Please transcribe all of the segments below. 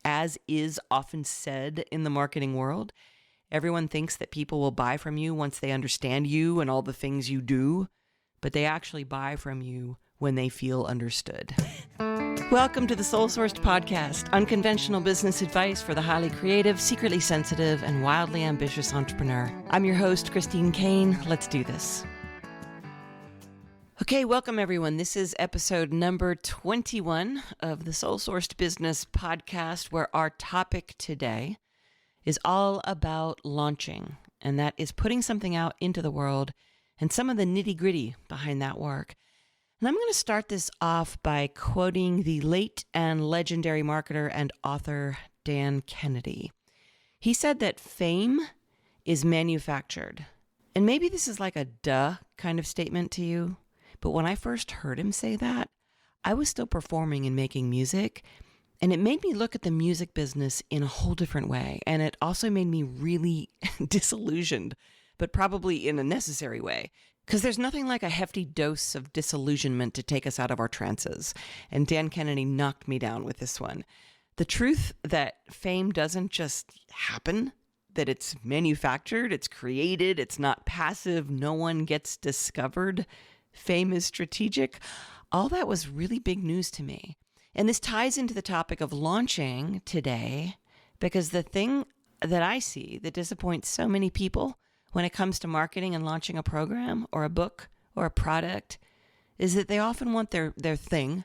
as is often said in the marketing world, everyone thinks that people will buy from you once they understand you and all the things you do, but they actually buy from you when they feel understood. Welcome to the Soul Sourced Podcast, unconventional business advice for the highly creative, secretly sensitive, and wildly ambitious entrepreneur. I'm your host, Christine Kane. Let's do this. Okay, welcome everyone. This is episode number 21 of the Soul Sourced Business Podcast, where our topic today is all about launching, and that is putting something out into the world and some of the nitty-gritty behind that work. And I'm going to start this off by quoting the late and legendary marketer and author Dan Kennedy. He said that fame is manufactured. And maybe this is like a duh kind of statement to you, but when I first heard him say that, I was still performing and making music, and it made me look at the music business in a whole different way. And it also made me really disillusioned, but probably in a necessary way. Because there's nothing like a hefty dose of disillusionment to take us out of our trances. And Dan Kennedy knocked me down with this one. The truth that fame doesn't just happen, that it's manufactured, it's created, it's not passive, no one gets discovered. Fame is strategic. All that was really big news to me. And this ties into the topic of launching today, because the thing that I see that disappoints so many people when it comes to marketing and launching a program or a book or a product is that they often want their thing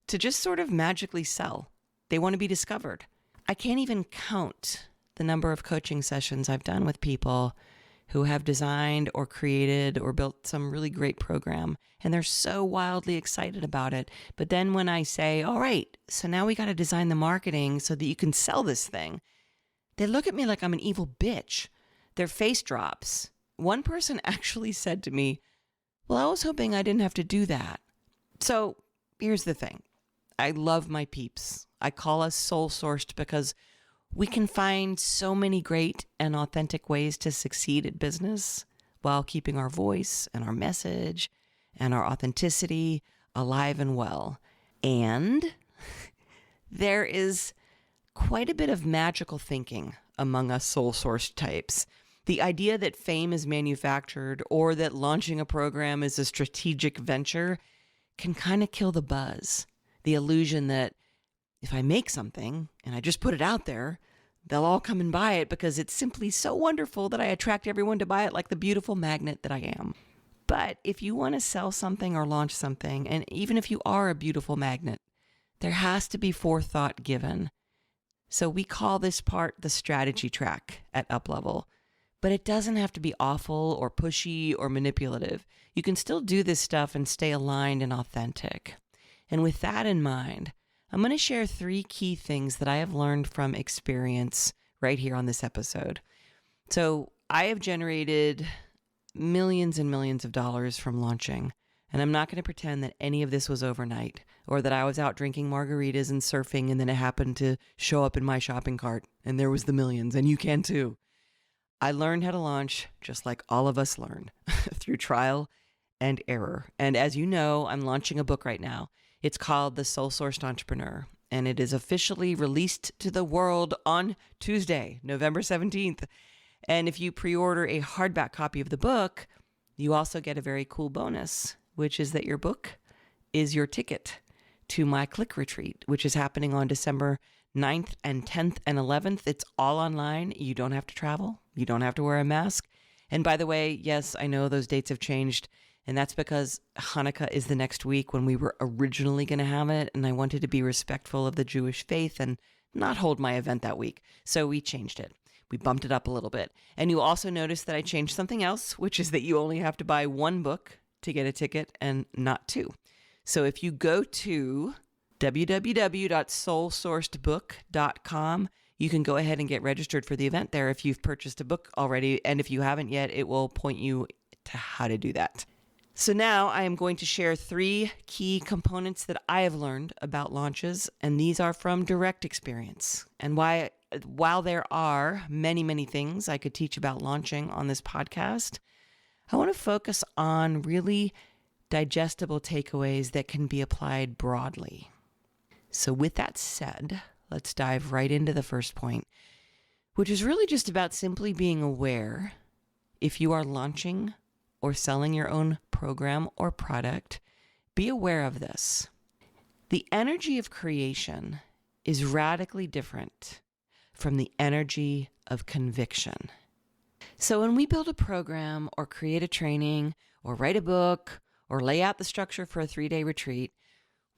to just sort of magically sell. They want to be discovered. I can't even count the number of coaching sessions I've done with people who have designed or created or built some really great program, and they're so wildly excited about it. But then when I say, all right, so now we got to design the marketing so that you can sell this thing, they look at me like I'm an evil bitch. Their face drops. One person actually said to me, well, I was hoping I didn't have to do that. So here's the thing. I love my peeps. I call us soul sourced because we can find so many great and authentic ways to succeed at business while keeping our voice and our message and our authenticity alive and well. And there is quite a bit of magical thinking among us soul-sourced types. The idea that fame is manufactured or that launching a program is a strategic venture can kind of kill the buzz. The illusion that if I make something and I just put it out there, they'll all come and buy it because it's simply so wonderful that I attract everyone to buy it like the beautiful magnet that I am. But if you want to sell something or launch something, and even if you are a beautiful magnet, there has to be forethought given. So we call this part the strategy track at UpLevel. But it doesn't have to be awful or pushy or manipulative. You can still do this stuff and stay aligned and authentic. And with that in mind, I'm going to share 3 key things that I have learned from experience right here on this episode. So I have generated millions and millions of dollars from launching, and I'm not going to pretend that any of this was overnight or that I was out drinking margaritas and surfing and then it happened to show up in my shopping cart and there was the millions, and you can too. I learned how to launch just like all of us learn through trial and error. And as you know, I'm launching a book right now. It's called The Soul Sourced Entrepreneur, and it is officially released to the world on Tuesday, November 17th. And if you pre-order a hardback copy of the book, you also get a very cool bonus, which is that your book is your ticket to my Click Retreat, which is happening on December 9th and 10th and 11th. It's all online. You don't have to travel. You don't have to wear a mask. And by the way, yes, I know those dates have changed. And that's because Hanukkah is the next week when we were originally going to have it. And I wanted to be respectful of the Jewish faith and not hold my event that week. So we changed it. We bumped it up a little bit. And you'll also notice that I changed something else, which is that you only have to buy 1 book to get a ticket and not 2. So if you go to www.soulsourcedbook.com, you can go ahead and get registered for the event there if you've purchased a book already. And if you haven't yet, it will point you to how to do that. So now I am going to share 3 key components that I have learned about launches, and these are from direct experience. And while there are many, many things I could teach about launching on this podcast, I want to focus on really digestible takeaways that can be applied broadly. So with that said, let's dive right into the first point, which is really just about simply being aware if you are launching or selling your own program or product. Be aware of this. The energy of creation is radically different from the energy of conviction. So when we build a program or create a training or write a book or lay out the structure for a 3-day retreat,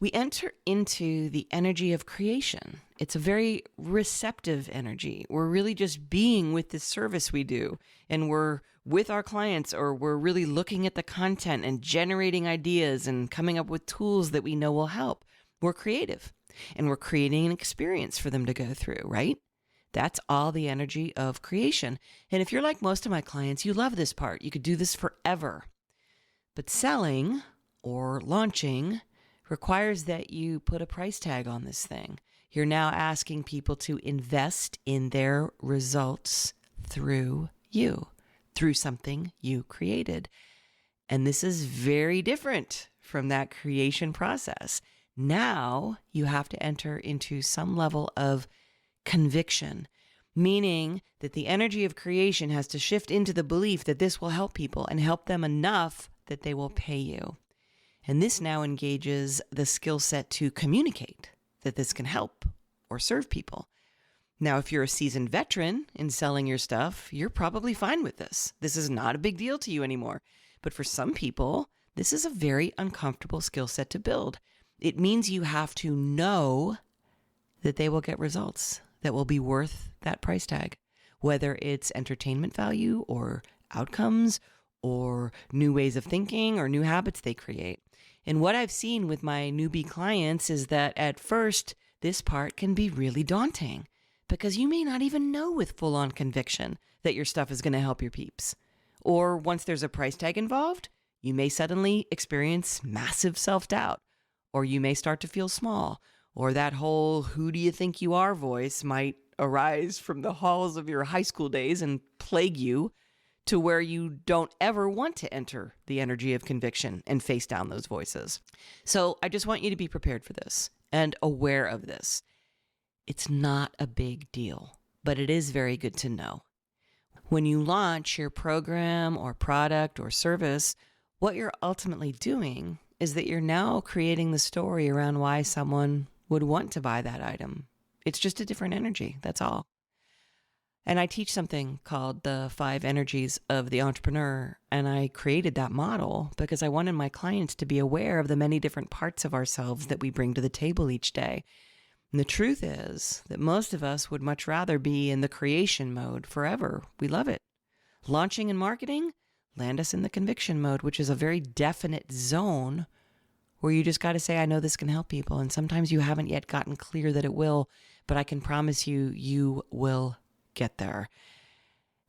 we enter into the energy of creation. It's a very receptive energy. We're really just being with the service we do, and we're with our clients, or we're really looking at the content and generating ideas and coming up with tools that we know will help. We're creative, and we're creating an experience for them to go through, right? That's all the energy of creation. And if you're like most of my clients, you love this part. You could do this forever. But selling or launching requires that you put a price tag on this thing. You're now asking people to invest in their results through you, through something you created. And this is very different from that creation process. Now you have to enter into some level of conviction, meaning that the energy of creation has to shift into the belief that this will help people and help them enough that they will pay you. And this now engages the skill set to communicate that this can help or serve people. Now, if you're a seasoned veteran in selling your stuff, you're probably fine with this. This is not a big deal to you anymore. But for some people, this is a very uncomfortable skill set to build. It means you have to know that they will get results that will be worth that price tag, whether it's entertainment value or outcomes or new ways of thinking or new habits they create. And what I've seen with my newbie clients is that at first, this part can be really daunting because you may not even know with full-on conviction that your stuff is going to help your peeps. Or once there's a price tag involved, you may suddenly experience massive self-doubt, or you may start to feel small, or that whole "who do you think you are" voice might arise from the halls of your high school days and plague you to where you don't ever want to enter the energy of conviction and face down those voices. So I just want you to be prepared for this and aware of this. It's not a big deal, but it is very good to know. When you launch your program or product or service, what you're ultimately doing is that you're now creating the story around why someone would want to buy that item. It's just a different energy, that's all. And I teach something called the 5 energies of the entrepreneur. And I created that model because I wanted my clients to be aware of the many different parts of ourselves that we bring to the table each day. And the truth is that most of us would much rather be in the creation mode forever. We love it. Launching and marketing land us in the conviction mode, which is a very definite zone where you just got to say, I know this can help people. And sometimes you haven't yet gotten clear that it will, but I can promise you, you will get there.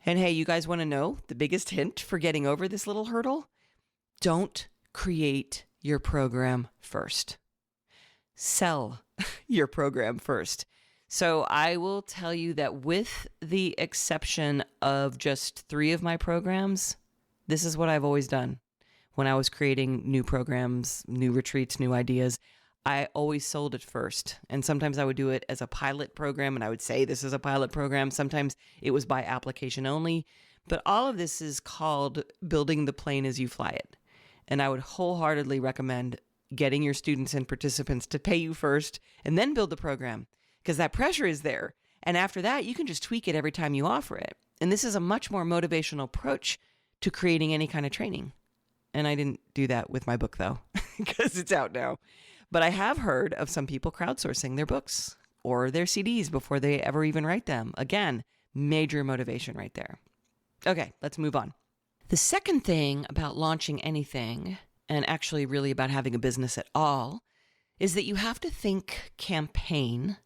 And hey, you guys want to know the biggest hint for getting over this little hurdle? Don't create your program first. Sell your program first. So I will tell you that with the exception of just 3 of my programs, this is what I've always done. When I was creating new programs, new retreats, new ideas, I always sold it first. And sometimes I would do it as a pilot program and I would say this is a pilot program. Sometimes it was by application only. But all of this is called building the plane as you fly it. And I would wholeheartedly recommend getting your students and participants to pay you first and then build the program, because that pressure is there. And after that, you can just tweak it every time you offer it. And this is a much more motivational approach to creating any kind of training. And I didn't do that with my book though, because it's out now. But I have heard of some people crowdsourcing their books or their CDs before they ever even write them. Again, major motivation right there. Okay, let's move on. The second thing about launching anything, and actually really about having a business at all, is that you have to think campaign,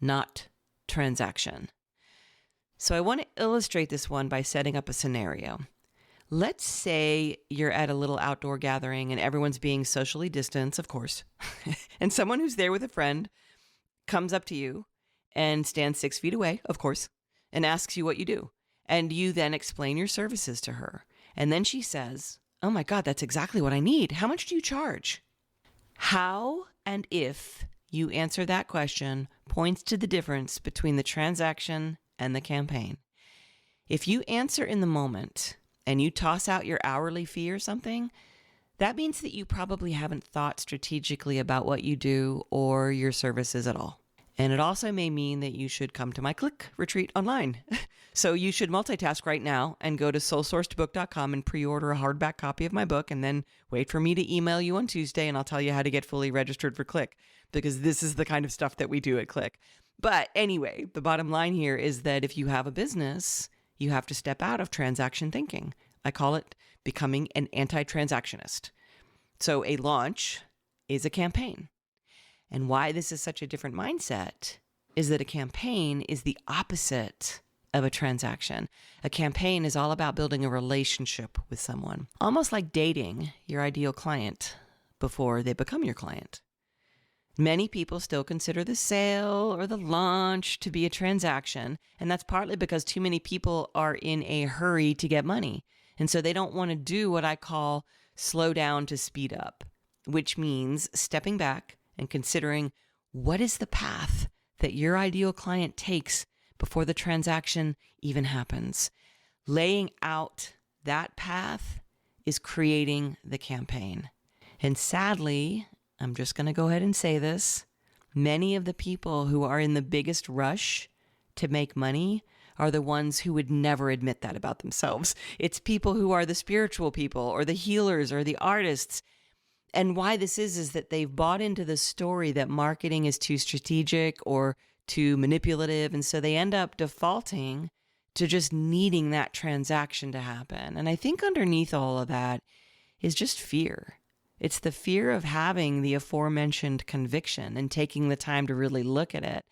not transaction. So I want to illustrate this one by setting up a scenario. Let's say you're at a little outdoor gathering and everyone's being socially distanced, of course, and someone who's there with a friend comes up to you and stands 6 feet away, of course, and asks you what you do. And you then explain your services to her. And then she says, "Oh my God, that's exactly what I need. How much do you charge?" How and if you answer that question points to the difference between the transaction and the campaign. If you answer in the moment and you toss out your hourly fee or something, that means that you probably haven't thought strategically about what you do or your services at all. And it also may mean that you should come to my Click retreat online. So you should multitask right now and go to soulsourcedbook.com and pre-order a hardback copy of my book, and then wait for me to email you on Tuesday and I'll tell you how to get fully registered for Click, because this is the kind of stuff that we do at Click. But anyway, the bottom line here is that if you have a business, you have to step out of transaction thinking. I call it becoming an anti-transactionist. So a launch is a campaign. And why this is such a different mindset is that a campaign is the opposite of a transaction. A campaign is all about building a relationship with someone, almost like dating your ideal client before they become your client. Many people still consider the sale or the launch to be a transaction, and that's partly because too many people are in a hurry to get money. And so they don't want to do what I call slow down to speed up, which means stepping back and considering what is the path that your ideal client takes before the transaction even happens. Laying out that path is creating the campaign. And sadly, I'm just going to go ahead and say this, many of the people who are in the biggest rush to make money are the ones who would never admit that about themselves. It's people who are the spiritual people or the healers or the artists. And why this is that they've bought into the story that marketing is too strategic or too manipulative. And so they end up defaulting to just needing that transaction to happen. And I think underneath all of that is just fear. It's the fear of having the aforementioned conviction and taking the time to really look at it.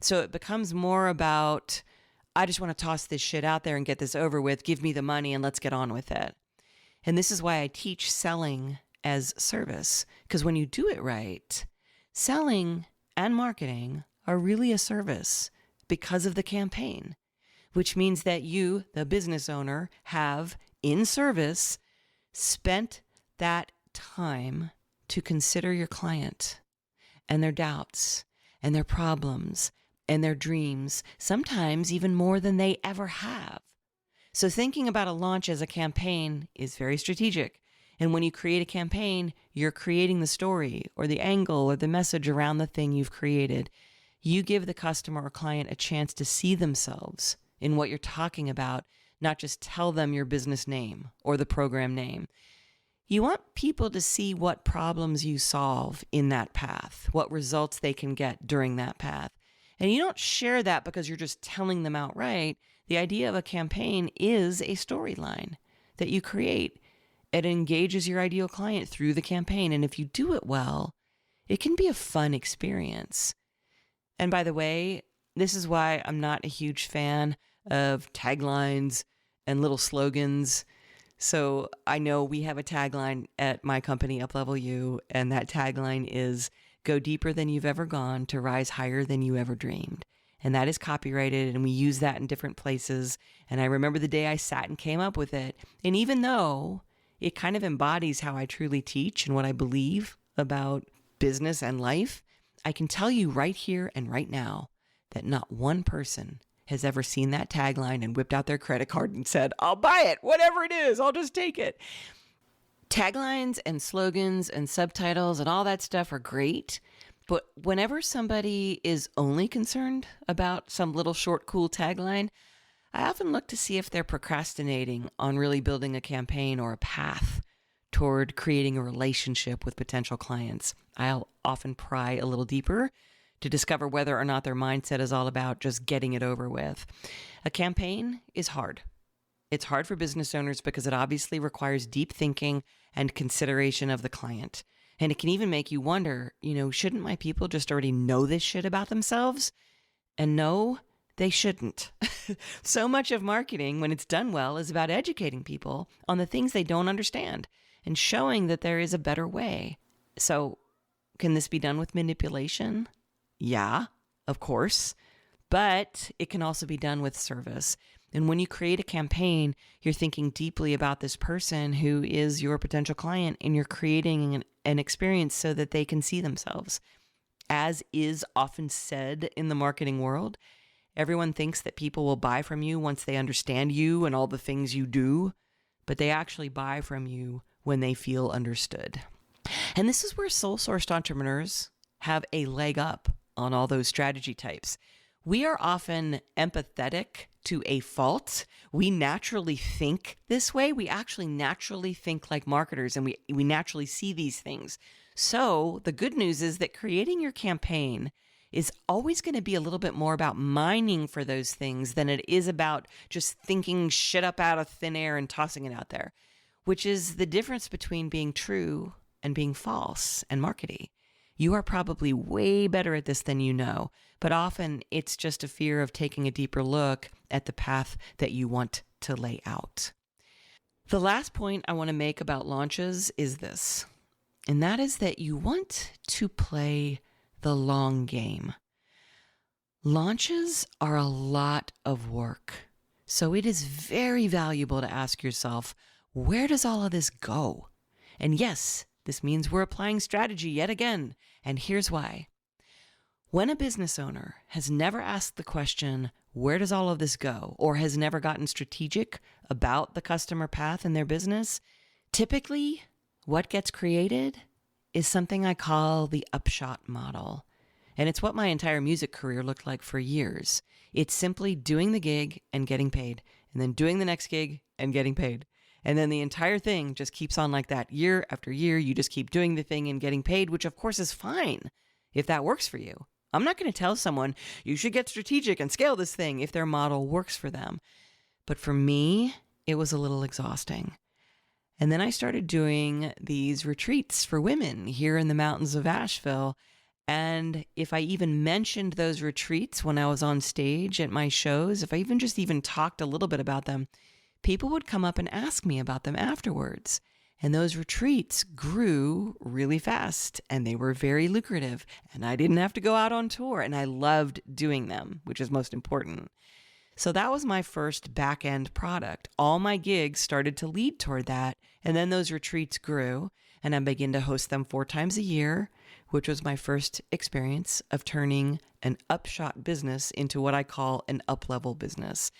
So it becomes more about, I just want to toss this shit out there and get this over with. Give me the money and let's get on with it. And this is why I teach selling as service, because when you do it right, selling and marketing are really a service because of the campaign, which means that you, the business owner, have in service spent that time to consider your client and their doubts and their problems and their dreams, sometimes even more than they ever have. So thinking about a launch as a campaign is very strategic. And when you create a campaign, you're creating the story or the angle or the message around the thing you've created. You give the customer or client a chance to see themselves in what you're talking about, not just tell them your business name or the program name. You want people to see what problems you solve in that path, what results they can get during that path. And you don't share that because you're just telling them outright. The idea of a campaign is a storyline that you create. It engages your ideal client through the campaign. And if you do it well, it can be a fun experience. And by the way, this is why I'm not a huge fan of taglines and little slogans. So I know we have a tagline at my company, Uplevel You, and that tagline is go deeper than you've ever gone to rise higher than you ever dreamed. And that is copyrighted, and we use that in different places. And I remember the day I sat and came up with it. And even though it kind of embodies how I truly teach and what I believe about business and life, I can tell you right here and right now that not one person has ever seen that tagline and whipped out their credit card and said, I'll buy it, whatever it is, I'll just take it. Taglines and slogans and subtitles and all that stuff are great. But whenever somebody is only concerned about some little short, cool tagline, I often look to see if they're procrastinating on really building a campaign or a path toward creating a relationship with potential clients. I'll often pry a little deeper to discover whether or not their mindset is all about just getting it over with. A campaign is hard. It's hard for business owners because it obviously requires deep thinking and consideration of the client. And it can even make you wonder, shouldn't my people just already know this shit about themselves? And no, they shouldn't. So much of marketing, when it's done well, is about educating people on the things they don't understand and showing that there is a better way. So can this be done with manipulation? Yeah, of course. But it can also be done with service. And when you create a campaign, you're thinking deeply about this person who is your potential client, and you're creating an experience so that they can see themselves as is often said in the marketing world, everyone thinks that people will buy from you once they understand you and all the things you do, but they actually buy from you when they feel understood. And this is where soul-sourced entrepreneurs have a leg up on all those strategy types. We are often empathetic to a fault. We naturally think this way. We actually naturally think like marketers, and we naturally see these things. So the good news is that creating your campaign is always going to be a little bit more about mining for those things than it is about just thinking shit up out of thin air and tossing it out there, which is the difference between being true and being false and markety. You are probably way better at this than you know, but often it's just a fear of taking a deeper look at the path that you want to lay out. The last point I want to make about launches is this, and that is that you want to play the long game. Launches are a lot of work, so it is very valuable to ask yourself, where does all of this go? And yes, this means we're applying strategy yet again, and here's why. When a business owner has never asked the question, where does all of this go, or has never gotten strategic about the customer path in their business, typically what gets created is something I call the upshot model. And it's what my entire music career looked like for years. It's simply doing the gig and getting paid, and then doing the next gig and getting paid. And then the entire thing just keeps on like that. Year after year, you just keep doing the thing and getting paid, which of course is fine if that works for you. I'm not going to tell someone you should get strategic and scale this thing if their model works for them. But for me, it was a little exhausting. And then I started doing these retreats for women here in the mountains of Asheville. And if I even mentioned those retreats when I was on stage at my shows, if I even talked a little bit about them, people would come up and ask me about them afterwards. And those retreats grew really fast and they were very lucrative. And I didn't have to go out on tour and I loved doing them, which is most important. So that was my first back-end product. All my gigs started to lead toward that. And then those retreats grew and I began to host them 4 times a year, which was my first experience of turning an upshot business into what I call an up-level business.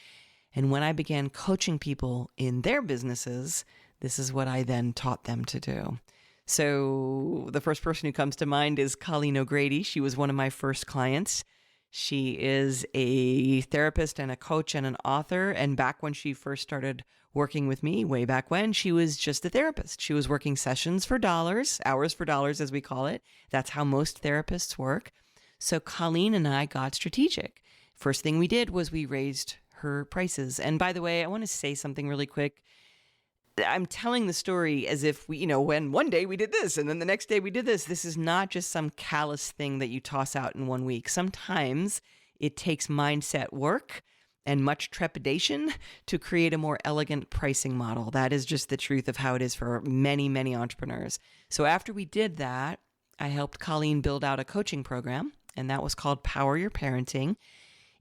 And when I began coaching people in their businesses, this is what I then taught them to do. So the first person who comes to mind is Colleen O'Grady. She was one of my first clients. She is a therapist and a coach and an author. And back when she first started working with me, way back when, she was just a therapist. She was working sessions for dollars, hours for dollars, as we call it. That's how most therapists work. So Colleen and I got strategic. First thing we did was we raised her prices. And by the way, I want to say something really quick. I'm telling the story as if when one day we did this and then the next day we did this. This is not just some callous thing that you toss out in 1 week. Sometimes it takes mindset work and much trepidation to create a more elegant pricing model. That is just the truth of how it is for many, many entrepreneurs. So after we did that, I helped Colleen build out a coaching program, and that was called Power Your Parenting.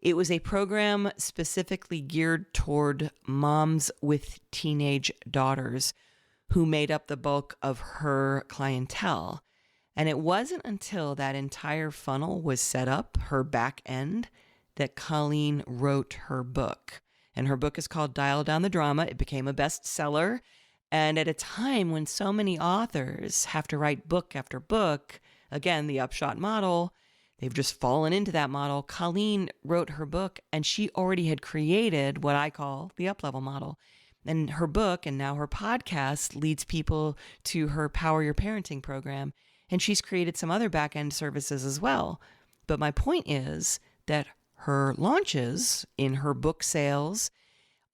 It was a program specifically geared toward moms with teenage daughters who made up the bulk of her clientele. And it wasn't until that entire funnel was set up, her back end, that Colleen wrote her book. And her book is called Dial Down the Drama. It became a bestseller. And at a time when so many authors have to write book after book, again, the upshot model, they've just fallen into that model. Colleen wrote her book and she already had created what I call the up-level model. And her book and now her podcast leads people to her Power Your Parenting program. And she's created some other back-end services as well. But my point is that her launches in her book sales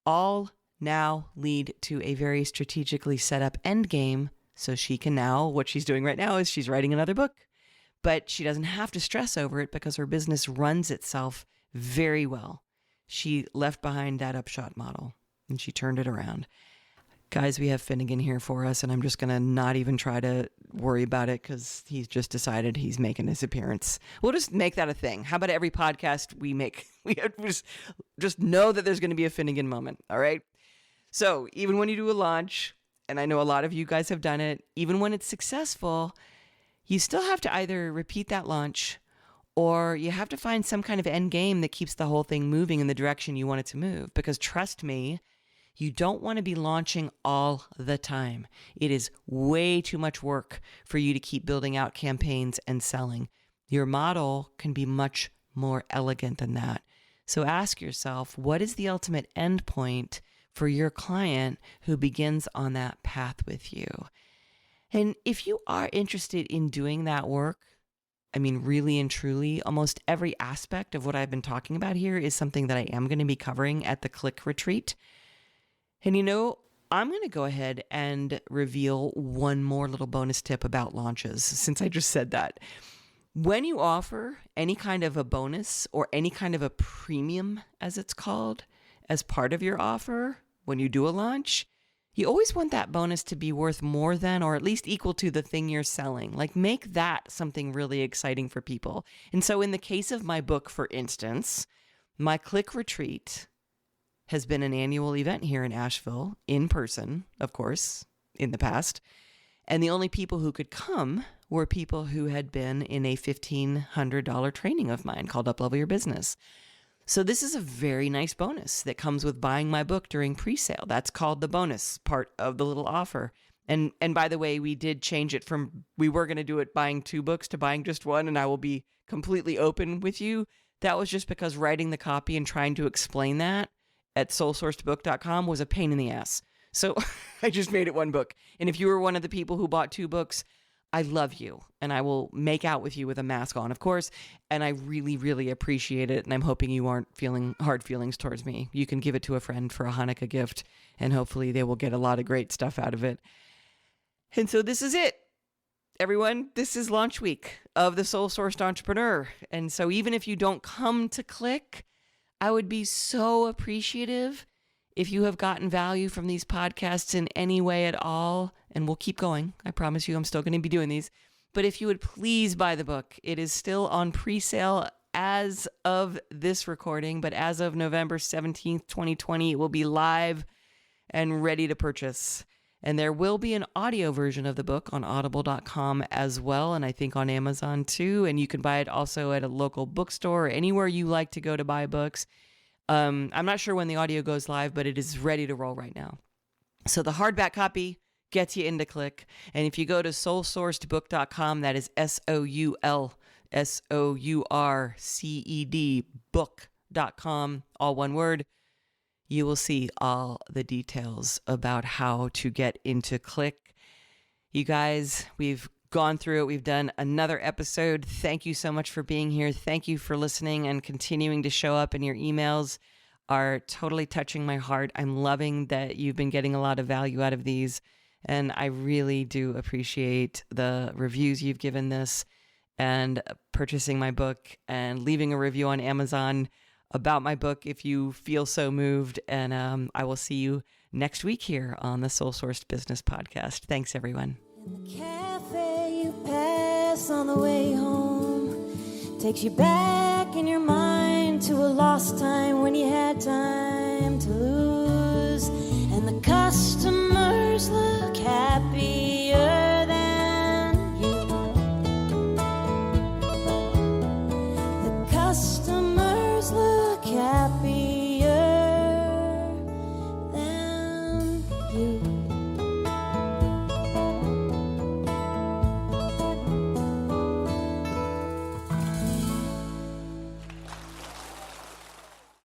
all now lead to a very strategically set up end game. So she can now, what she's doing right now is she's writing another book. But she doesn't have to stress over it because her business runs itself very well. She left behind that upshot model and she turned it around. Guys, we have Finnegan here for us, and I'm just going to not even try to worry about it because he's just decided he's making his appearance. We'll just make that a thing. How about every podcast we make, we have to just know that there's going to be a Finnegan moment, all right? So even when you do a launch, and I know a lot of you guys have done it, even when it's successful, you still have to either repeat that launch or you have to find some kind of end game that keeps the whole thing moving in the direction you want it to move. Because trust me, you don't want to be launching all the time. It is way too much work for you to keep building out campaigns and selling. Your model can be much more elegant than that. So ask yourself, what is the ultimate end point for your client who begins on that path with you? And if you are interested in doing that work, I mean, really and truly, almost every aspect of what I've been talking about here is something that I am going to be covering at the Click Retreat. And I'm going to go ahead and reveal one more little bonus tip about launches, since I just said that. When you offer any kind of a bonus or any kind of a premium, as it's called, as part of your offer, when you do a launch, you always want that bonus to be worth more than, or at least equal to, the thing you're selling. Like, make that something really exciting for people. And so in the case of my book, for instance, my Click Retreat has been an annual event here in Asheville, in person, of course, in the past. And the only people who could come were people who had been in a $1,500 training of mine called Up Level Your Business. So this is a very nice bonus that comes with buying my book during pre-sale. That's called the bonus part of the little offer. And by the way, we did change it from, we were going to do it buying 2 books to buying just one. And I will be completely open with you. That was just because writing the copy and trying to explain that at soulsourcedbook.com was a pain in the ass. So I just made it 1 book. And if you were one of the people who bought 2 books, I love you, and I will make out with you with a mask on, of course, and I really, really appreciate it, and I'm hoping you aren't feeling hard feelings towards me. You can give it to a friend for a Hanukkah gift, and hopefully they will get a lot of great stuff out of it. And so this is it, everyone. This is launch week of the Soul Sourced Entrepreneur, and so even if you don't come to Click, I would be so appreciative if you have gotten value from these podcasts in any way at all, and we'll keep going. I promise you I'm still going to be doing these. But if you would please buy the book. It is still on pre-sale as of this recording, but as of November 17th, 2020, it will be live and ready to purchase. And there will be an audio version of the book on audible.com as well, and I think on Amazon too. And you can buy it also at a local bookstore or anywhere you like to go to buy books. I'm not sure when the audio goes live, but it is ready to roll right now. So the hardback copy gets you into Click. And if you go to soulsourcedbook.com, that is SOULSOURCED book.com, all one word, you will see all the details about how to get into Click. You guys, we've gone through it. We've done another episode. Thank you so much for being here. Thank you for listening and continuing to show up, and your emails are totally touching my heart. I'm loving that you've been getting a lot of value out of these, and I really do appreciate the reviews you've given this, and purchasing my book and leaving a review on Amazon about my book if you feel so moved. And I will see you next week here on the Soul Sourced Business Podcast. Thanks, everyone. In the cafe you pass on the way home takes you back in your mind to a lost time when you had time to lose, and the customers look happier than you. The customers look happier